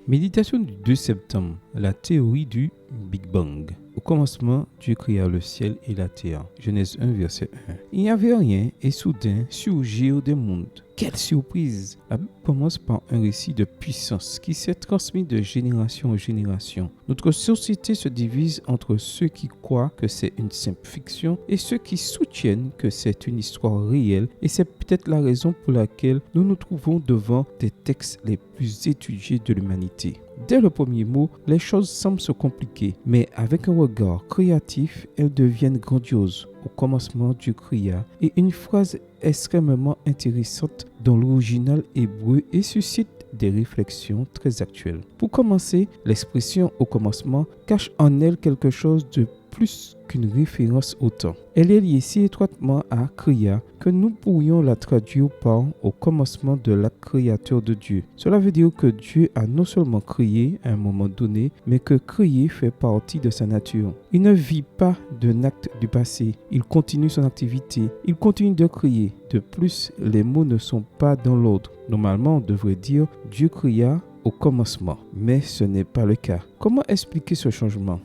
Méditation du 2 septembre, la théorie du Big Bang. Au commencement, Dieu créa le ciel et la terre. Genèse 1, verset 1. Il n'y avait rien et soudain surgirent des mondes. Quelle surprise! La Bible commence par un récit de puissance qui s'est transmis de génération en génération. Notre société se divise entre ceux qui croient que c'est une simple fiction et ceux qui soutiennent que c'est une histoire réelle, et c'est peut-être la raison pour laquelle nous nous trouvons devant des textes les plus étudiés de l'humanité. Dès le premier mot, les choses semblent se compliquer, mais avec un regard créatif, elles deviennent grandioses. Au commencement, Dieu créa, et une phrase extrêmement intéressante dans l'original hébreu et suscite des réflexions très actuelles. Pour commencer, l'expression au commencement cache en elle quelque chose de plus qu'une référence au temps. Elle est liée si étroitement à créa que nous pourrions la traduire par au commencement de l'acte créateur de Dieu. Cela veut dire que Dieu a non seulement créé à un moment donné, mais que créer fait partie de sa nature. Il ne vit pas d'un acte du passé, il continue son activité, il continue de créer. De plus, les mots ne sont pas dans l'ordre. Normalement, on devrait dire Dieu créa au commencement, mais ce n'est pas le cas. Comment expliquer ce changement?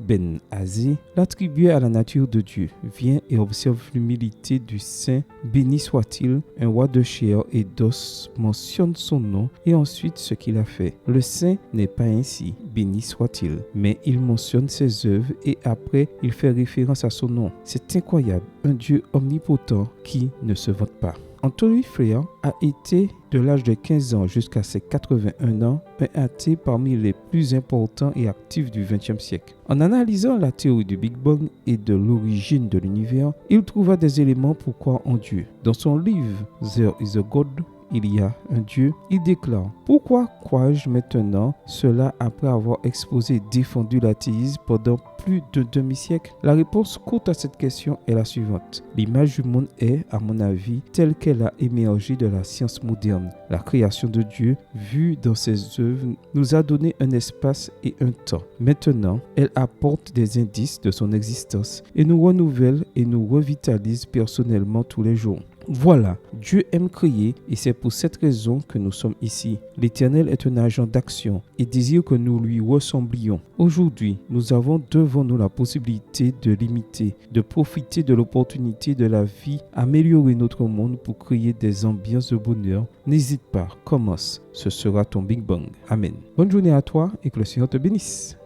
Ben Azé, l'attribué à la nature de Dieu, vient et observe l'humilité du saint, béni soit-il, un roi de chair et d'os, mentionne son nom et ensuite ce qu'il a fait. Le saint n'est pas ainsi, béni soit-il, mais il mentionne ses œuvres et après il fait référence à son nom. C'est incroyable, un Dieu omnipotent qui ne se vante pas. Anthony Fleer a été, de l'âge de 15 ans jusqu'à ses 81 ans, un athée parmi les plus importants et actifs du XXe siècle. En analysant la théorie du Big Bang et de l'origine de l'univers, il trouva des éléments pour croire en Dieu. Dans son livre « There is a God », il y a un Dieu, il déclare « Pourquoi crois-je maintenant cela après avoir exposé et défendu l'athéisme pendant plus de demi-siècle ?» La réponse courte à cette question est la suivante. L'image du monde est, à mon avis, telle qu'elle a émergé de la science moderne. La création de Dieu, vue dans ses œuvres, nous a donné un espace et un temps. Maintenant, elle apporte des indices de son existence et nous renouvelle et nous revitalise personnellement tous les jours. Voilà, Dieu aime créer et c'est pour cette raison que nous sommes ici. L'Éternel est un agent d'action et désire que nous lui ressemblions. Aujourd'hui, nous avons devant nous la possibilité de l'imiter, de profiter de l'opportunité de la vie, améliorer notre monde pour créer des ambiances de bonheur. N'hésite pas, commence, ce sera ton Big Bang. Amen. Bonne journée à toi et que le Seigneur te bénisse.